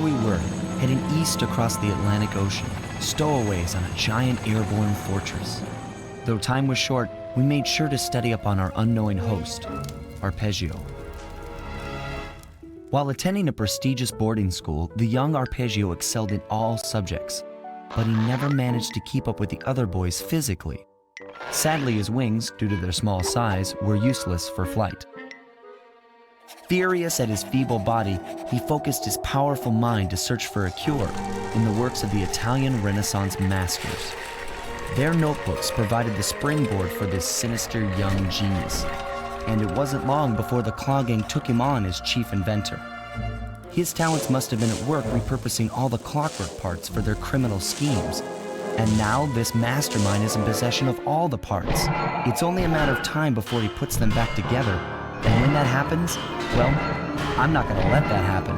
we were, heading east across the Atlantic Ocean, stowaways on a giant airborne fortress. Though time was short, we made sure to study up on our unknowing host, Arpeggio. While attending a prestigious boarding school, the young Arpeggio excelled in all subjects, but he never managed to keep up with the other boys physically. Sadly, his wings, due to their small size, were useless for flight. Furious at his feeble body, he focused his powerful mind to search for a cure in the works of the Italian Renaissance masters. Their notebooks provided the springboard for this sinister young genius, and it wasn't long before the Claw Gang took him on as chief inventor. His talents must have been at work repurposing all the clockwork parts for their criminal schemes, and now this mastermind is in possession of all the parts. It's only a matter of time before he puts them back together, and when that happens, well, I'm not gonna let that happen.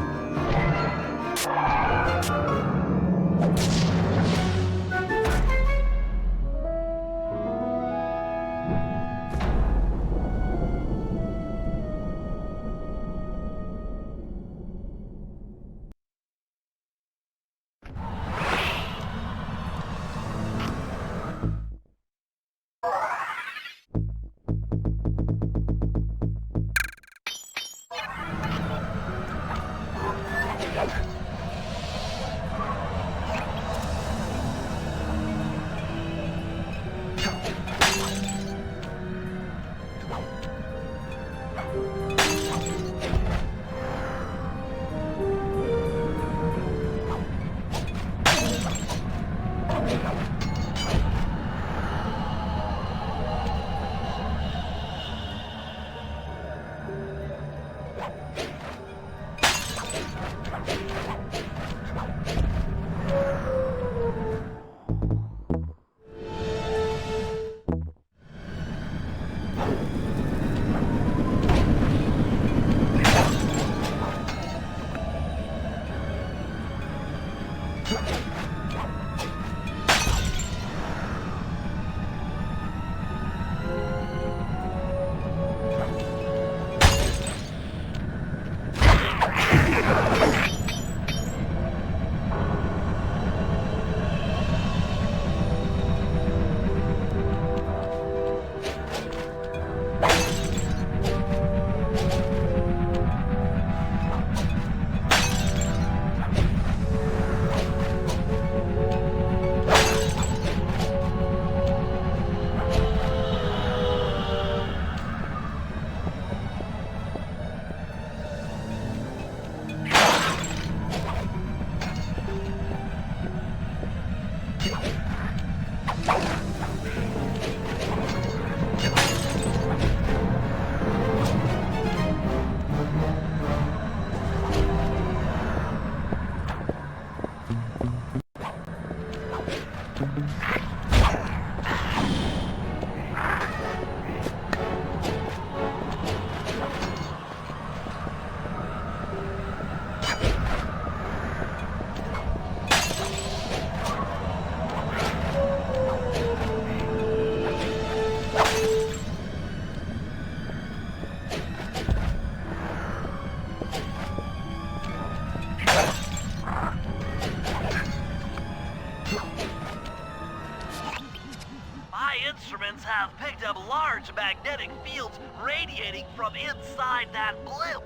Have picked up large magnetic fields radiating from inside that blimp.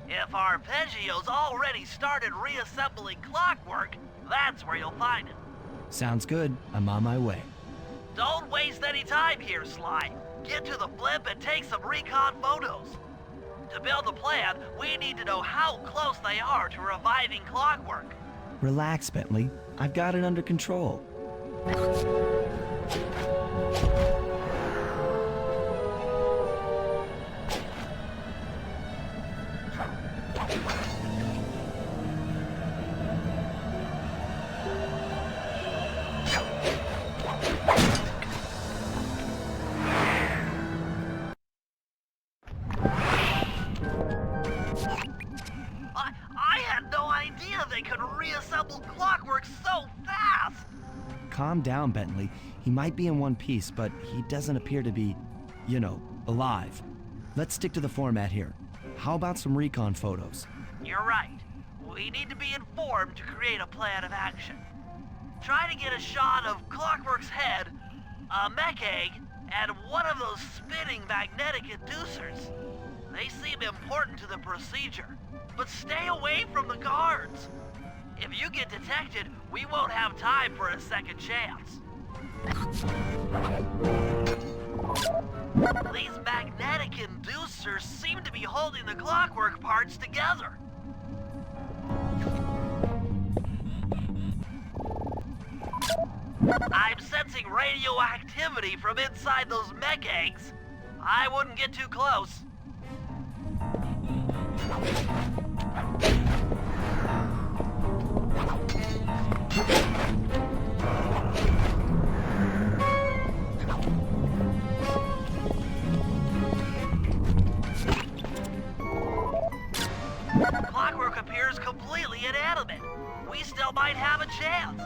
If Arpeggio's already started reassembling clockwork, that's where you'll find it. Sounds good. I'm on my way. Don't waste any time here, Sly. Get to the blimp and take some recon photos. To build the plan, we need to know how close they are to reviving clockwork. Relax, Bentley. I've got it under control. I had no idea they could reassemble clockwork so fast! Calm down, Bentley. He might be in one piece, but he doesn't appear to be, you know, alive. Let's stick to the format here. How about some recon photos? You're right. We need to be informed to create a plan of action. Try to get a shot of Clockwork's head, a mech egg, and one of those spinning magnetic inducers. They seem important to the procedure, but stay away from the guards. If you get detected, we won't have time for a second chance. These magnetic inducers seem to be holding the clockwork parts together. I'm sensing radioactivity from inside those mech eggs. I wouldn't get too close. Clockwork appears completely inanimate. We still might have a chance.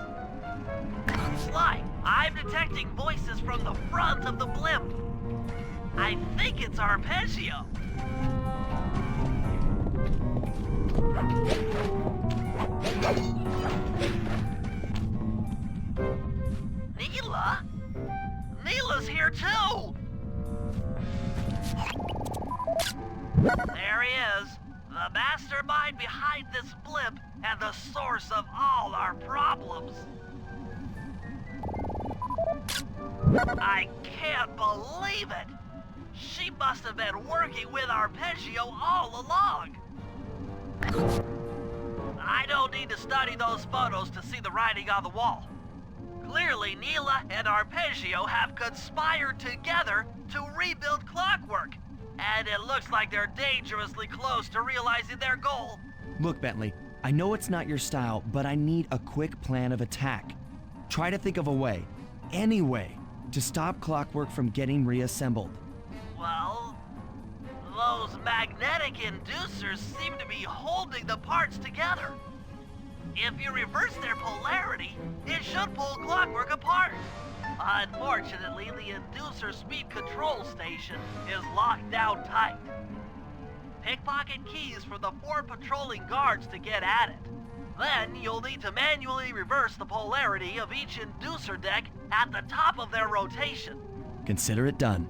Sly, I'm detecting voices from the front of the blimp. I think it's Arpeggio. Neela? Neela's here too! There he is, the mastermind behind this blimp and the source of all our problems. I can't believe it! She must have been working with Arpeggio all along! I don't need to study those photos to see the writing on the wall. Clearly, Neela and Arpeggio have conspired together to rebuild Clockwork, and it looks like they're dangerously close to realizing their goal. Look, Bentley, I know it's not your style, but I need a quick plan of attack. Try to think of a way, any way, to stop Clockwork from getting reassembled. Well, those magnetic inducers seem to be holding the parts together. If you reverse their polarity, it should pull Clockwork apart. Unfortunately, the inducer speed control station is locked down tight. Pickpocket keys for the 4 patrolling guards to get at it. Then you'll need to manually reverse the polarity of each inducer deck at the top of their rotation. Consider it done.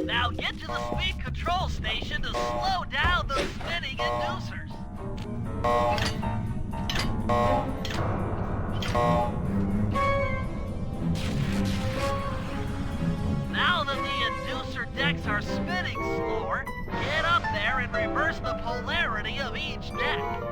Now get to the speed control station to slow down those spinning inducers. Now that the inducer decks are spinning slower, get up there and reverse the polarity of each deck.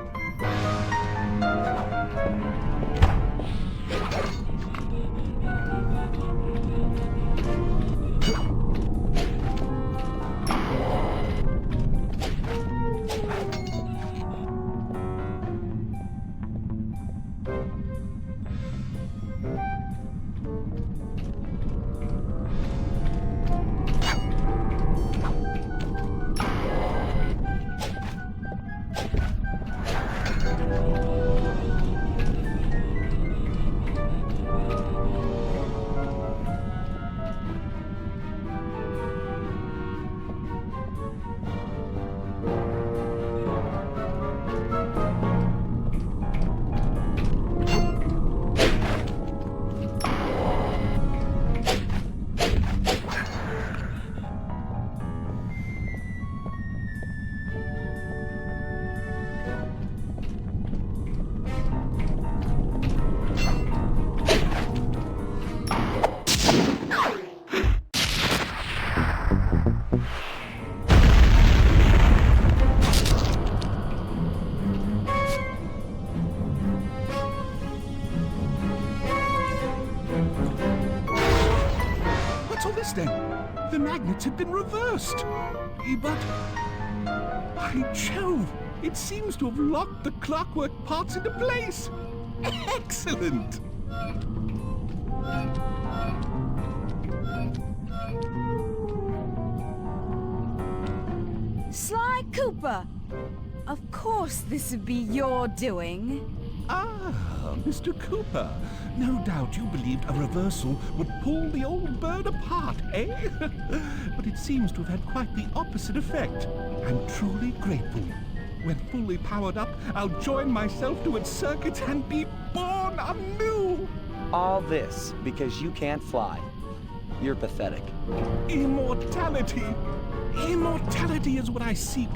this then. The magnets had been reversed. But... by Jove! It seems to have locked the clockwork parts into place. Excellent! Sly Cooper! Of course this would be your doing. Ah, Mr. Cooper. No doubt you believed a reversal would pull the old bird apart, eh? But it seems to have had quite the opposite effect. I'm truly grateful. When fully powered up, I'll join myself to its circuits and be born anew! All this because you can't fly. You're pathetic. Immortality! Immortality is what I seek.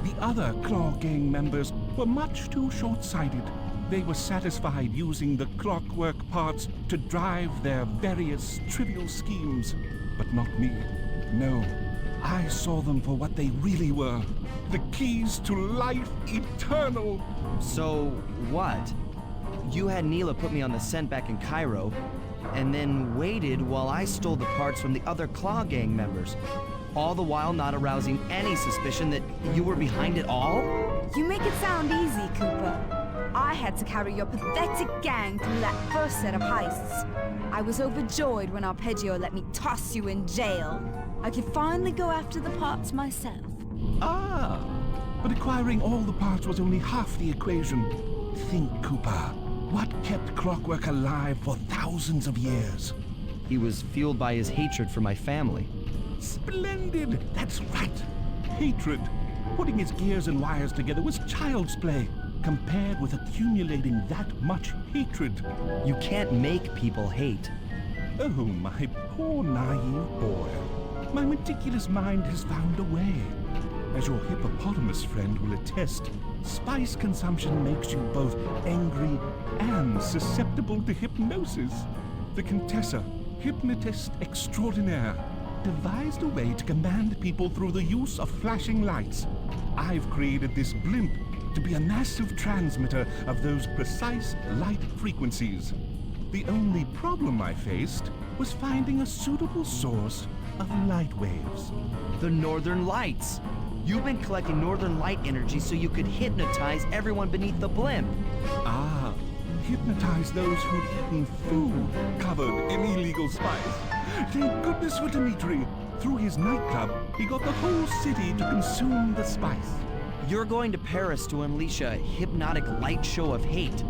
The other Claw Gang members were much too short-sighted. They were satisfied using the clockwork parts to drive their various trivial schemes. But not me. No. I saw them for what they really were. The keys to life eternal. So, what? You had Neela put me on the scent back in Cairo, and then waited while I stole the parts from the other Claw Gang members, all the while not arousing any suspicion that you were behind it all? You make it sound easy, Cooper. I had to carry your pathetic gang through that first set of heists. I was overjoyed when Arpeggio let me toss you in jail. I could finally go after the parts myself. Ah, but acquiring all the parts was only half the equation. Think, Cooper. What kept clockwork alive for thousands of years? He was fueled by his hatred for my family. Splendid! That's right. Hatred. Putting his gears and wires together was child's play, compared with accumulating that much hatred. You can't make people hate. Oh, my poor naive boy. My meticulous mind has found a way. As your hippopotamus friend will attest, spice consumption makes you both angry and susceptible to hypnosis. The Contessa, hypnotist extraordinaire, devised a way to command people through the use of flashing lights. I've created this blimp to be a massive transmitter of those precise light frequencies. The only problem I faced was finding a suitable source of light waves. The Northern Lights. You've been collecting Northern Light energy so you could hypnotize everyone beneath the blimp. Ah, hypnotize those who'd eaten food covered in illegal spice. Thank goodness for Dimitri. Through his nightclub, he got the whole city to consume the spice. You're going to Paris to unleash a hypnotic light show of hate.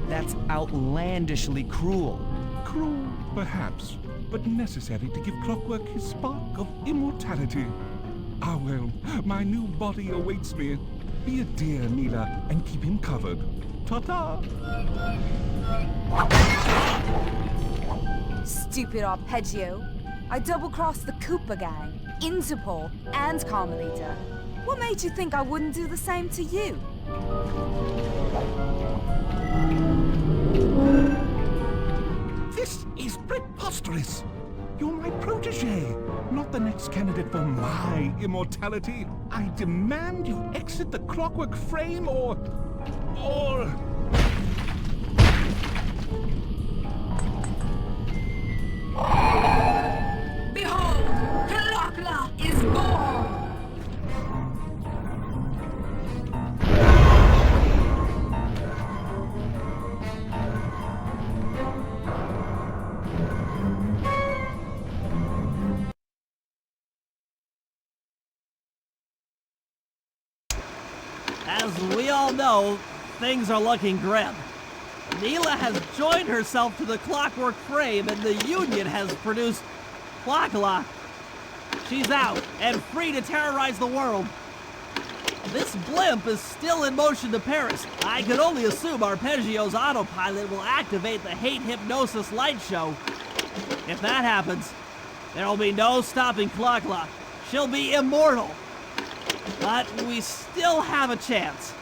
That's outlandishly cruel. Cruel, perhaps, but necessary to give clockwork his spark of immortality. Ah well, my new body awaits me. Be a dear, Neela, and keep him covered. Ta-ta! Stupid Arpeggio. I double-crossed the Cooper gang, Interpol, and Carmelita. What made you think I wouldn't do the same to you? This is preposterous! You're my protege, not the next candidate for my immortality. I demand you exit the clockwork frame or... Behold, Clockla is born! As we all know, things are looking grim. Neela has joined herself to the clockwork frame and the Union has produced Clockla. She's out and free to terrorize the world. This blimp is still in motion to Paris. I could only assume Arpeggio's autopilot will activate the hate hypnosis light show. If that happens, there'll be no stopping Clockla. She'll be immortal. But we still have a chance.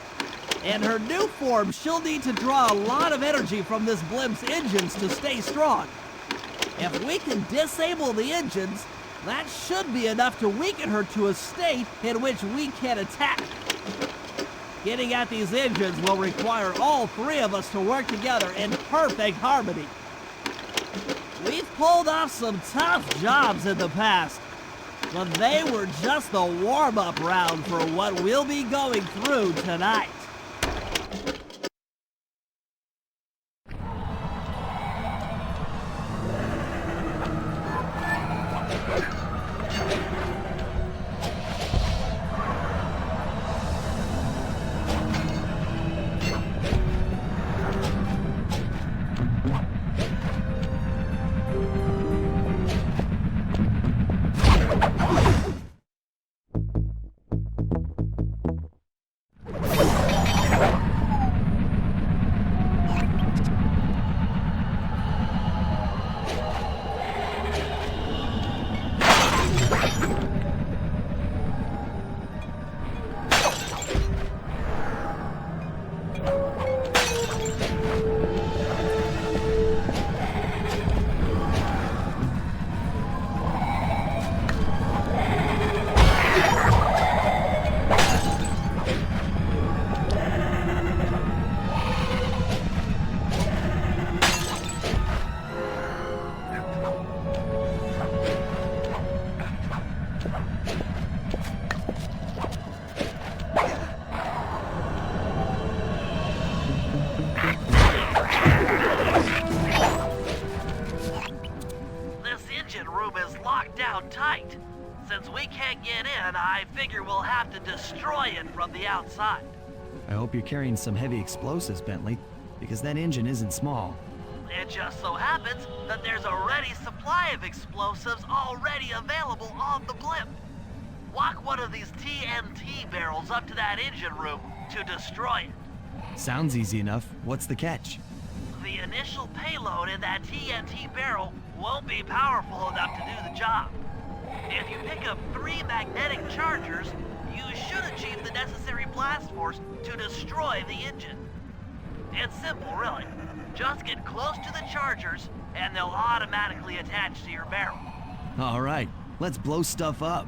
In her new form, she'll need to draw a lot of energy from this blimp's engines to stay strong. If we can disable the engines, that should be enough to weaken her to a state in which we can attack. Getting at these engines will require all three of us to work together in perfect harmony. We've pulled off some tough jobs in the past, but they were just the warm-up round for what we'll be going through tonight. Tight. Since we can't get in, I figure we'll have to destroy it from the outside. I hope you're carrying some heavy explosives, Bentley, because that engine isn't small. It just so happens that there's a ready supply of explosives already available on the blimp. Walk one of these TNT barrels up to that engine room to destroy it. Sounds easy enough. What's the catch? The initial payload in that TNT barrel won't be powerful enough to do the job. If you pick up 3 magnetic chargers, you should achieve the necessary blast force to destroy the engine. It's simple, really. Just get close to the chargers, and they'll automatically attach to your barrel. All right, let's blow stuff up.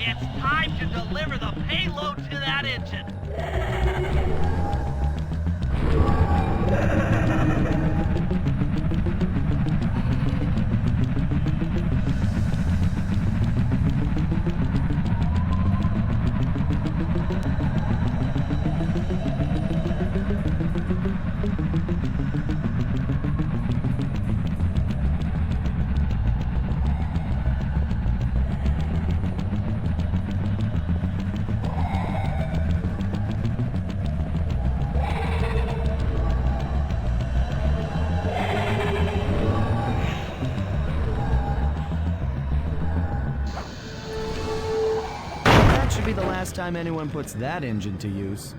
It's time to deliver the payload to that engine. won't be the last time anyone puts that engine to use.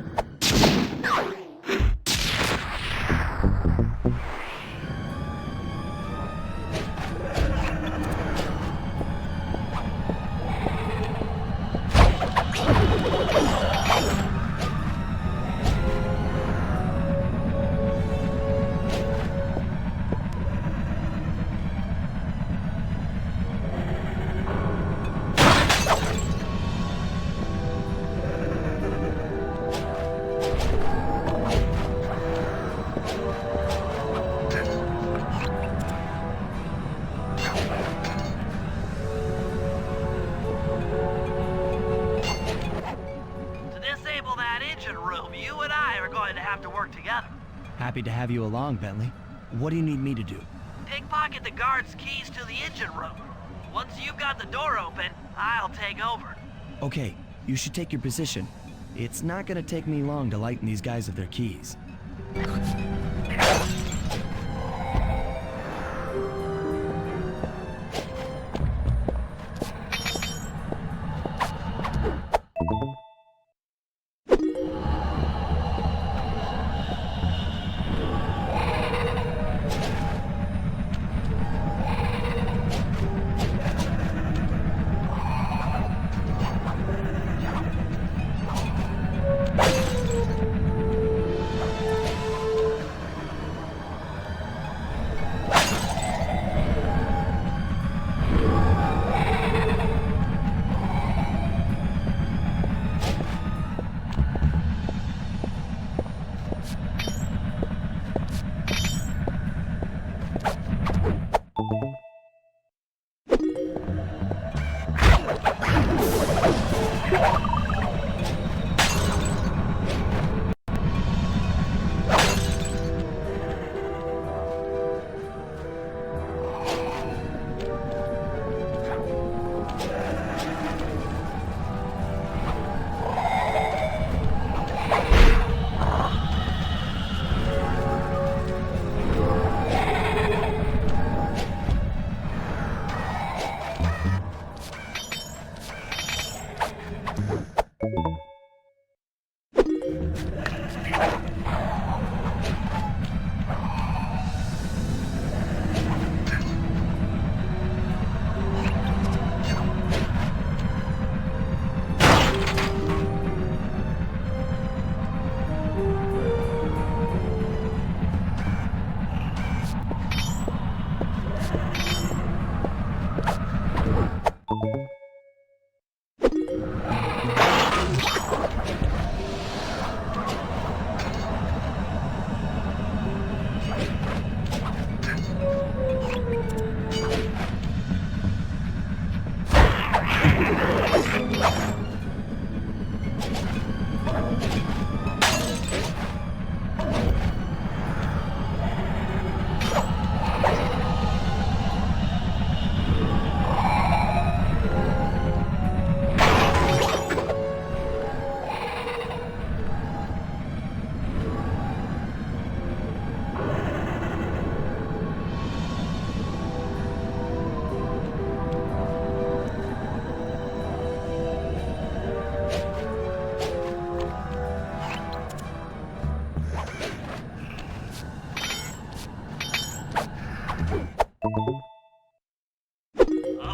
Happy to have you along, Bentley. What do you need me to do? Pickpocket the guard's keys to the engine room. Once you've got the door open, I'll take over. Okay, you should take your position. It's not gonna take me long to lighten these guys of their keys.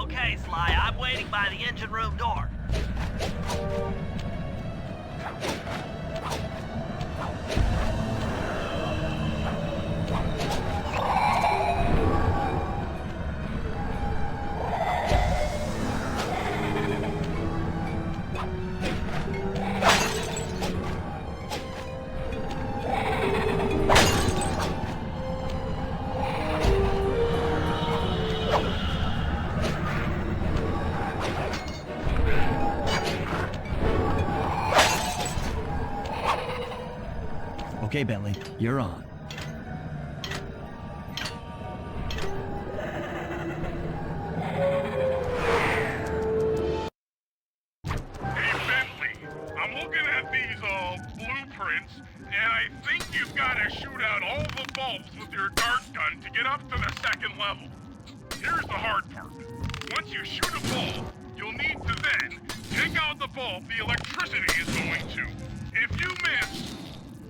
Okay, Sly, I'm waiting by the engine room door. Okay, Bentley, you're on. Hey, Bentley, I'm looking at these, blueprints, and I think you've got to shoot out all the bulbs with your dart gun to get up to the second level. Here's the hard part. Once you shoot a bulb, you'll need to then take out the bulb the electricity is going to. If you miss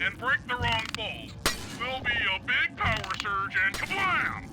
and break the wrong bulb, there'll be a big power surge and kablam!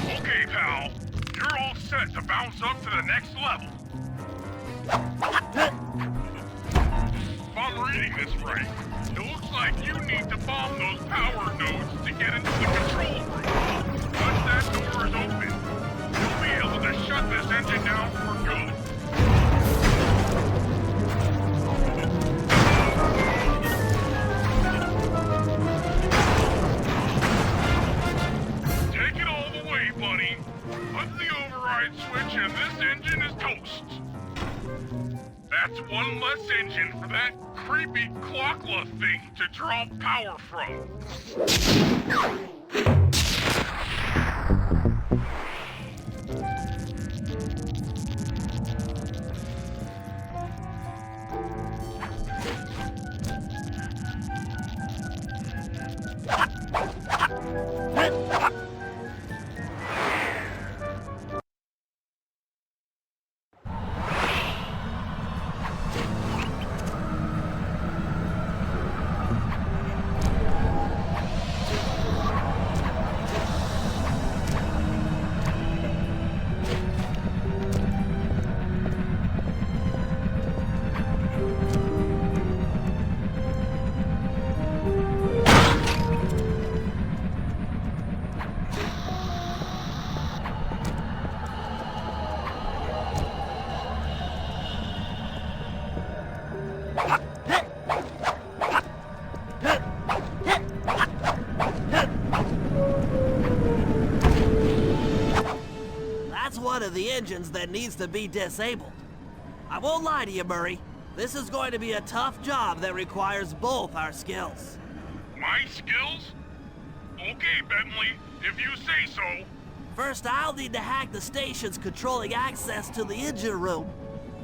Okay, pal. You're all set to bounce up to the next level. If I'm reading this right, it looks like you need to bomb those power nodes to get into the control room. Once that door is open, you'll be able to shut this engine down for good. Take it all the way, buddy. Put the override switch and this engine is toast. That's one less engine for that creepy clockla thing to draw power from. That's one of the engines that needs to be disabled. I won't lie to you, Murray. This is going to be a tough job that requires both our skills. My skills? Okay, Bentley, if you say so. First, I'll need to hack the stations controlling access to the engine room.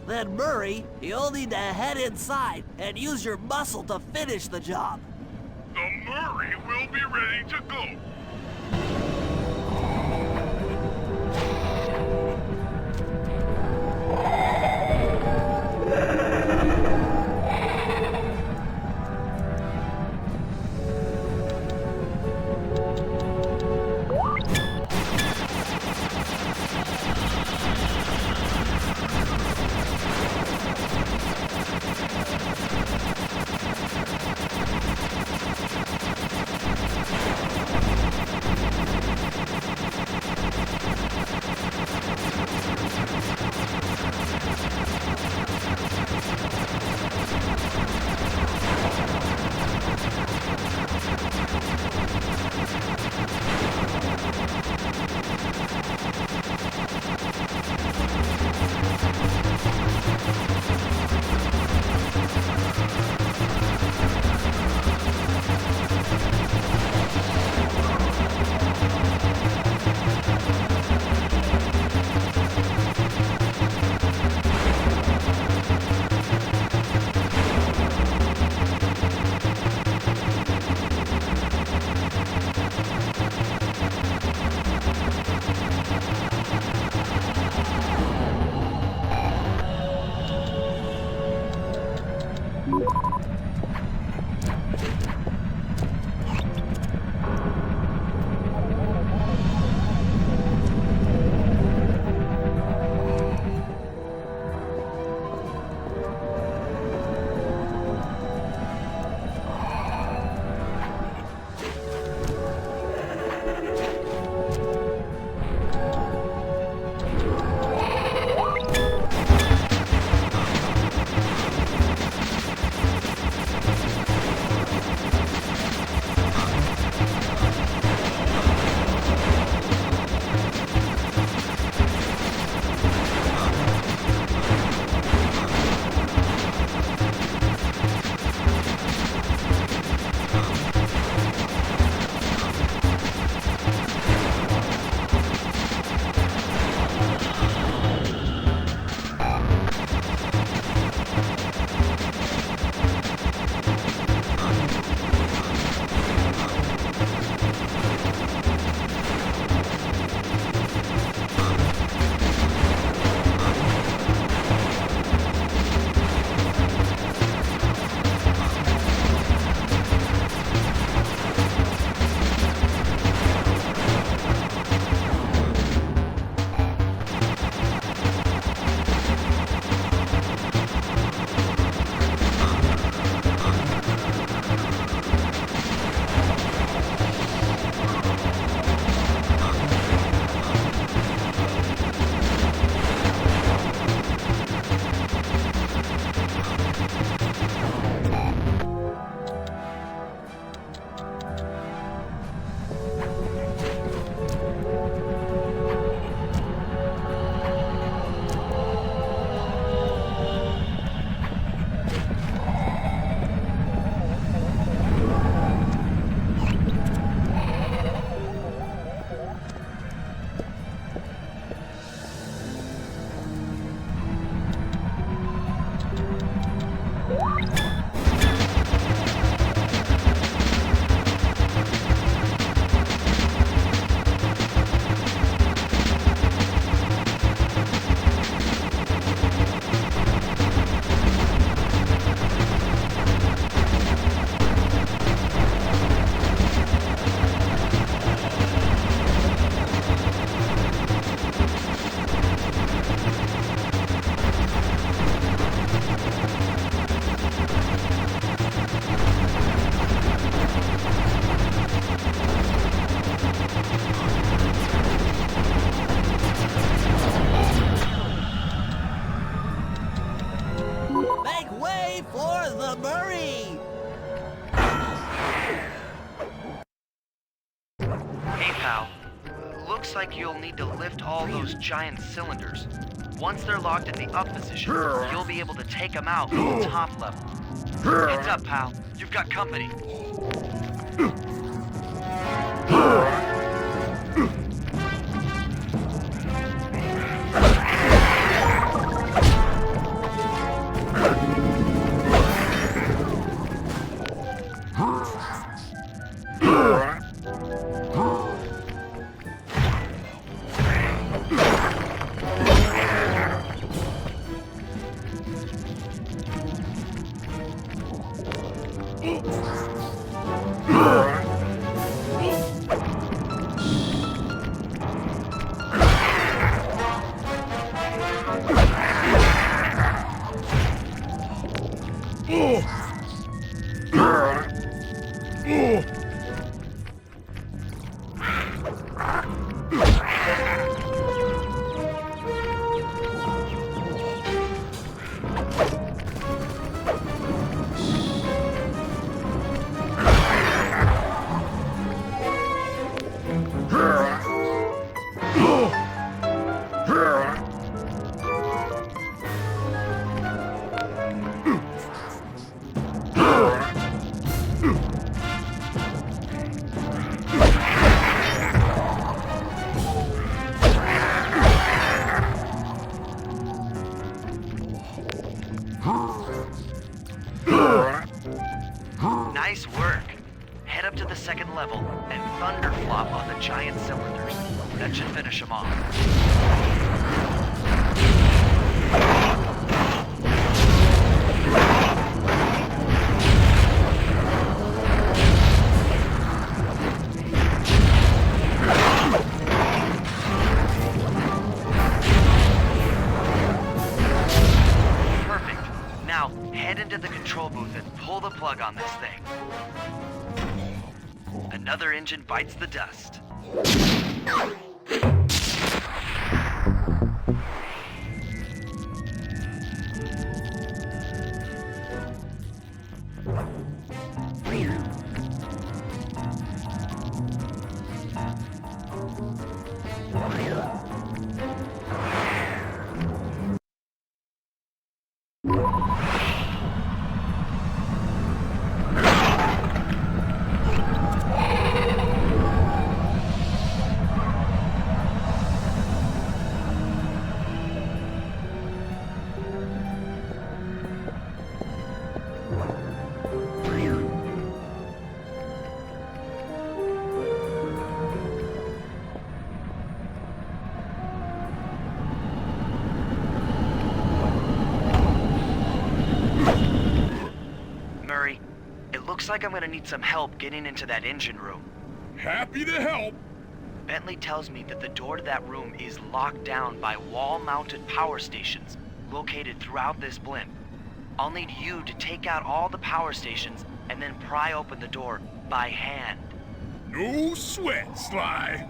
Then, Murray, you'll need to head inside and use your muscle to finish the job. The Murray will be ready to go. pal. Looks like you'll need to lift all those giant cylinders. Once they're locked in the up position, you'll be able to take them out from the top level. Heads up, pal. You've got company. Nice work. Head up to the second level and thunderflop on the giant cylinders. That should finish them off. Head into the control booth and pull the plug on this thing. Another engine bites the dust. Looks like I'm gonna need some help getting into that engine room. Happy to help. Bentley tells me that the door to that room is locked down by wall-mounted power stations located throughout this blimp. I'll need you to take out all the power stations and then pry open the door by hand. No sweat, Sly.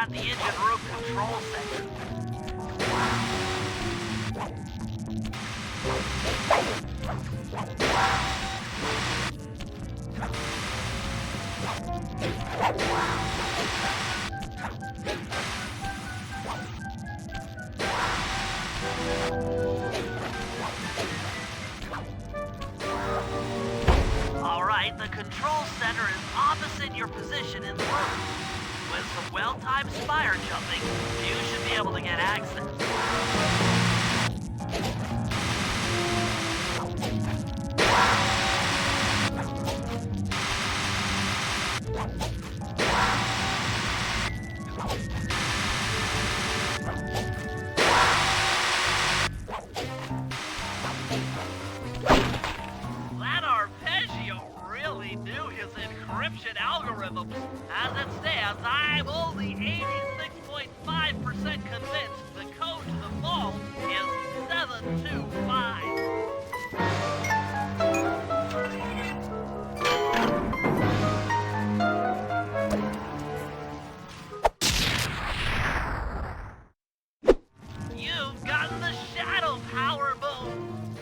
at the engine room control center. Alright, the control center is opposite your position in the room. With some well-timed spire jumping, you should be able to get access. That arpeggio really knew his encryption algorithm. As it stands, I'm only 86.5% convinced the code to the vault is 725. You've gotten the shadow power boom.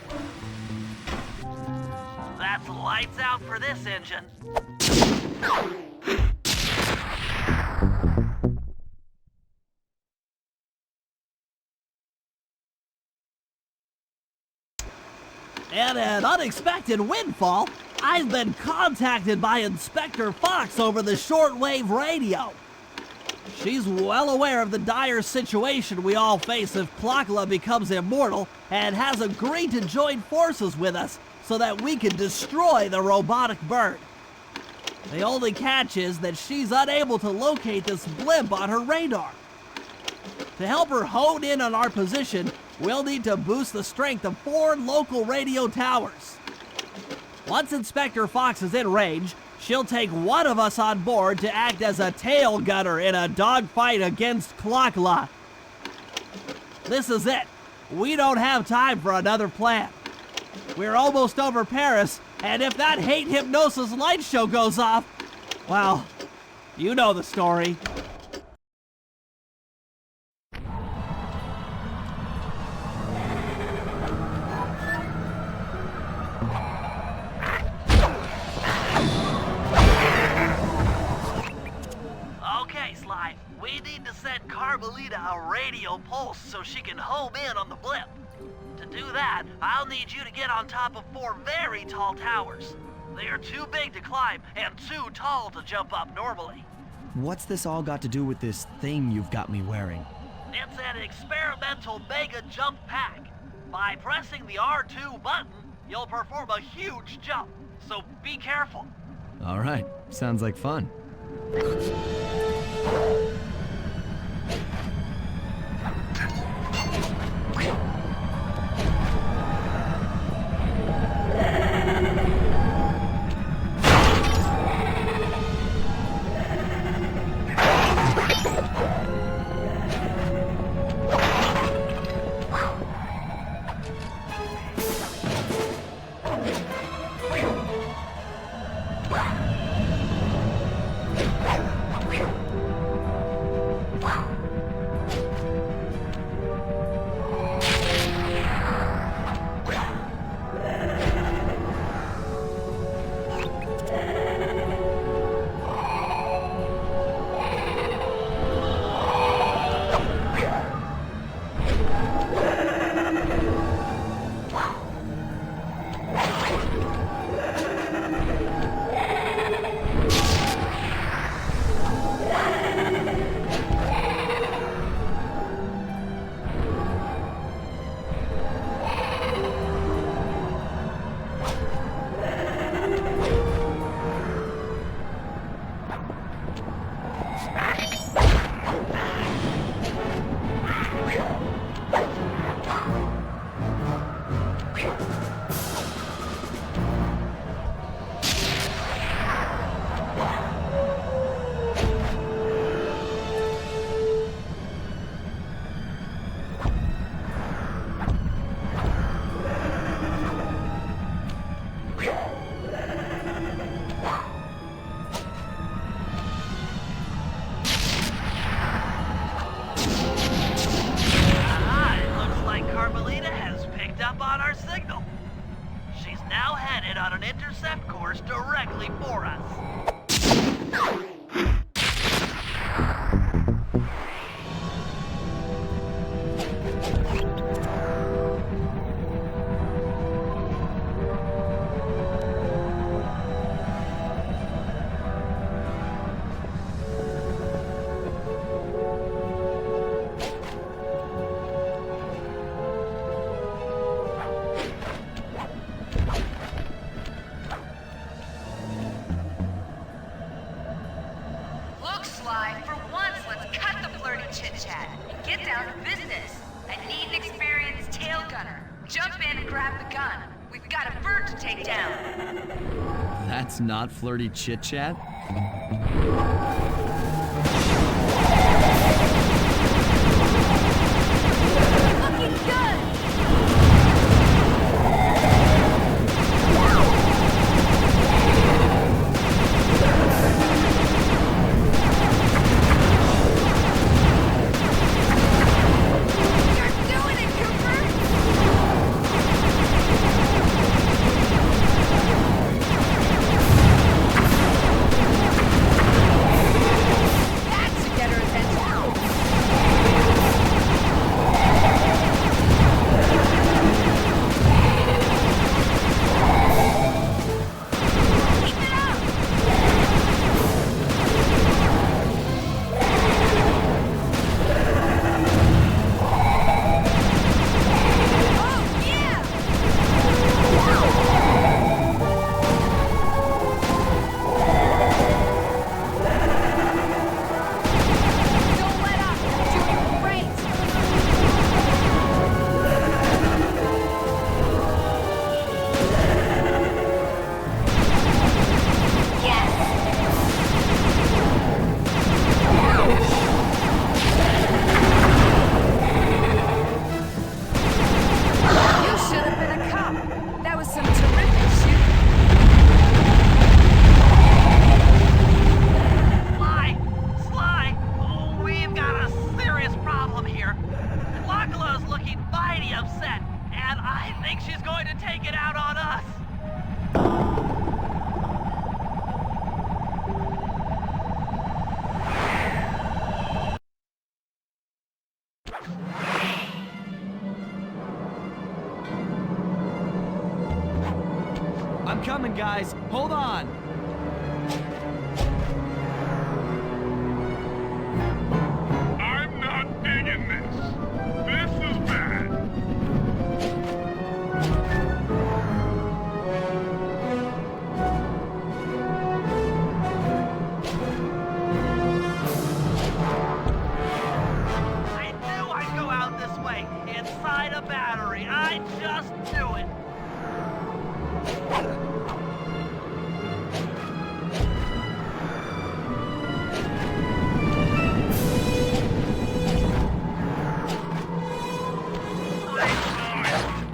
That's lights out for this engine. And an unexpected windfall, I've been contacted by Inspector Fox over the shortwave radio. She's well aware of the dire situation we all face if Klakla becomes immortal and has agreed to join forces with us so that we can destroy the robotic bird. The only catch is that she's unable to locate this blimp on her radar. To help her hone in on our position, we'll need to boost the strength of 4 local radio towers. Once Inspector Fox is in range, she'll take one of us on board to act as a tail gunner in a dogfight against Klakla. This is it. We don't have time for another plan. We're almost over Paris, and if that hate hypnosis light show goes off, well, you know the story. Okay, Sly, we need to send Carmelita a radio pulse so she can home in on the blimp. To do that, I'll need you to get on top of 4 very tall towers. They are too big to climb and too tall to jump up normally. What's this all got to do with this thing you've got me wearing? It's an experimental mega jump pack. By pressing the R2 button, you'll perform a huge jump, so be careful. All right, sounds like fun. intercept course directly for us. Look, Sly, for once, let's cut the flirty chit-chat and get down to business. I need an experienced tail gunner. Jump in and grab the gun. We've got a bird to take down. That's not flirty chit-chat? Looking good! You're doing it, Cooper! That should get her attention. Keep it up! Oh, yeah! Don't let up! You're doing great! Yes! You should have been a cop. That was some terrific shooting. Sly, oh, we've got a serious problem here. Lachlan's looking mighty upset, and I think she's going to take it out on us. I'm coming, guys. Hold on. I'm not digging this. This is bad. I knew I'd go out this way, inside a battery. I just knew it.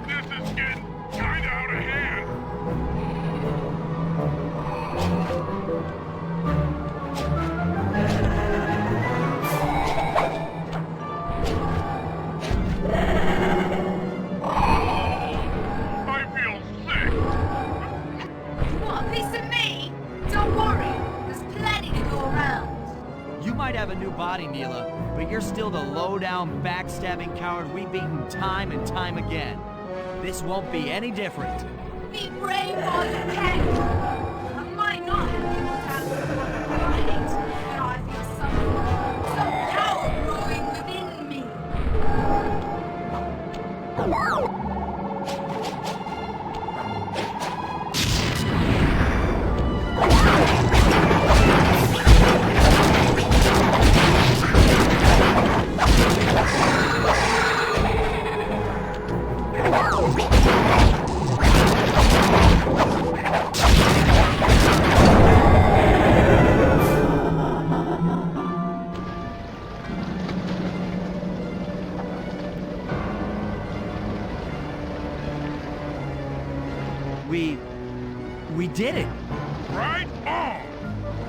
This is getting kind of out of hand. I feel sick. You want a piece of me? Don't worry, there's plenty to go around. You might have a new body, Neela, but you're still the low-down, backstabbing coward we've beaten time and time again. This won't be any different. Be brave all you can. I might not have the right, but I feel some power growing within me. We did it. Right on.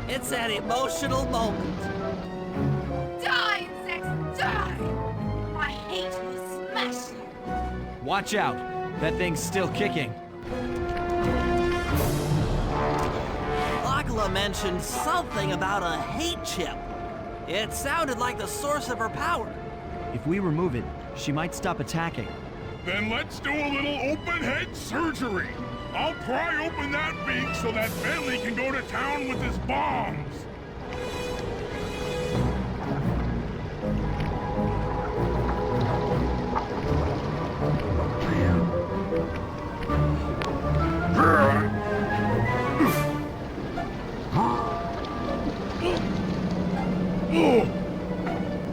It's an emotional moment. Die, insects, die! My hate will smash you. Watch out. That thing's still kicking. Carmelita mentioned something about a hate chip. It sounded like the source of her power. If we remove it, she might stop attacking. Then let's do a little open head surgery. I'll pry open that beak so that Bentley can go to town with his bombs.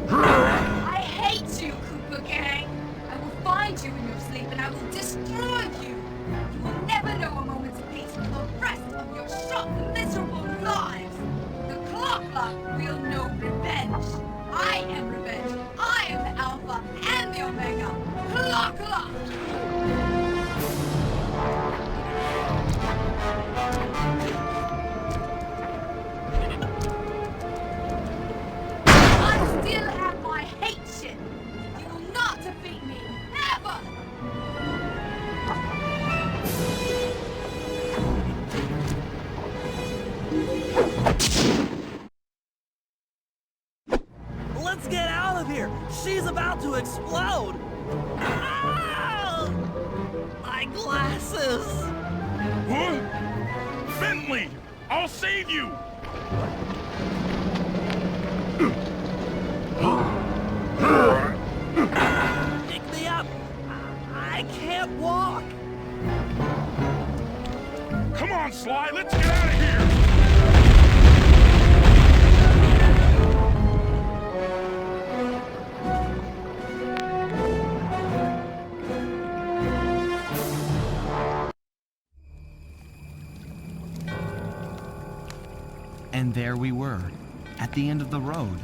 I hate you, Cooper Gang. I will find you in your sleep and I will destroy you. You will never know a moment's peace for the rest of your short, miserable lives. The clock will know revenge. I am revenge. I am the Alpha and the Omega. Clock. I still have my hate shit. You will not defeat me. Never. Let's get out of here! She's about to explode! Ah! My glasses! What? Bentley! I'll save you! Pick me up! I can't walk! Come on, Sly, let's get out of here! And there we were, at the end of the road.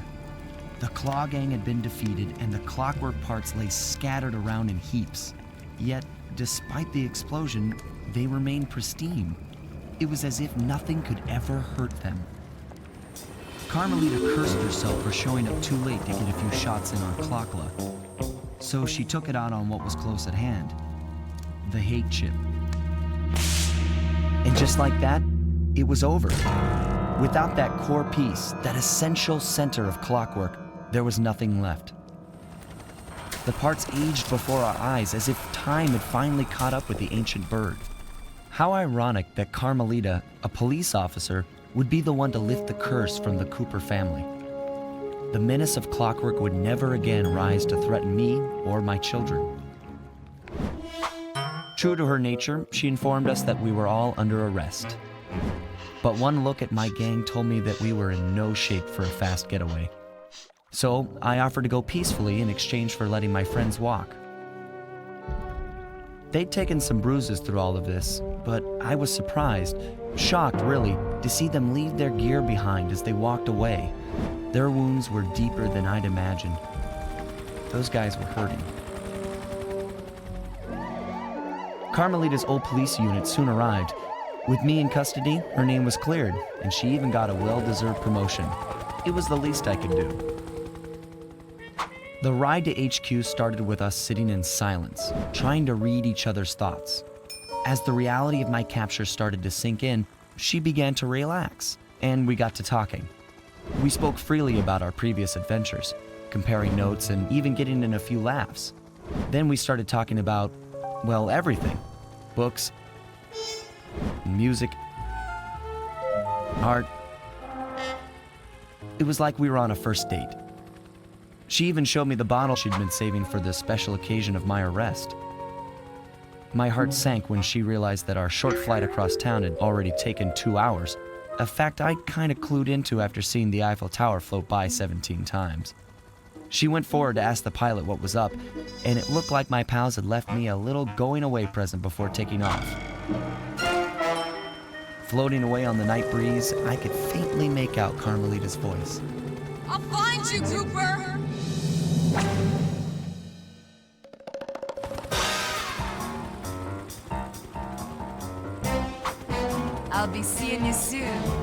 The Claw Gang had been defeated and the clockwork parts lay scattered around in heaps. Yet, despite the explosion, they remained pristine. It was as if nothing could ever hurt them. Carmelita cursed herself for showing up too late to get a few shots in on Clockla. So she took it out on what was close at hand, the hate chip. And just like that, it was over. Without that core piece, that essential center of clockwork, there was nothing left. The parts aged before our eyes as if time had finally caught up with the ancient bird. How ironic that Carmelita, a police officer, would be the one to lift the curse from the Cooper family. The menace of clockwork would never again rise to threaten me or my children. True to her nature, she informed us that we were all under arrest. But one look at my gang told me that we were in no shape for a fast getaway. So I offered to go peacefully in exchange for letting my friends walk. They'd taken some bruises through all of this, but I was surprised, shocked really, to see them leave their gear behind as they walked away. Their wounds were deeper than I'd imagined. Those guys were hurting. Carmelita's old police unit soon arrived. With me in custody, her name was cleared, and she even got a well-deserved promotion. It was the least I could do. The ride to HQ started with us sitting in silence, trying to read each other's thoughts. As the reality of my capture started to sink in, she began to relax, and we got to talking. We spoke freely about our previous adventures, comparing notes and even getting in a few laughs. Then we started talking about, well, everything. Books, music, art. It was like we were on a first date. She even showed me the bottle she'd been saving for the special occasion of my arrest. My heart sank when she realized that our short flight across town had already taken 2 hours, a fact I'd kind of clued into after seeing the Eiffel Tower float by 17 times. She went forward to ask the pilot what was up, and it looked like my pals had left me a little going-away present before taking off. Floating away on the night breeze, I could faintly make out Carmelita's voice. I'll find you, Cooper! I'll be seeing you soon.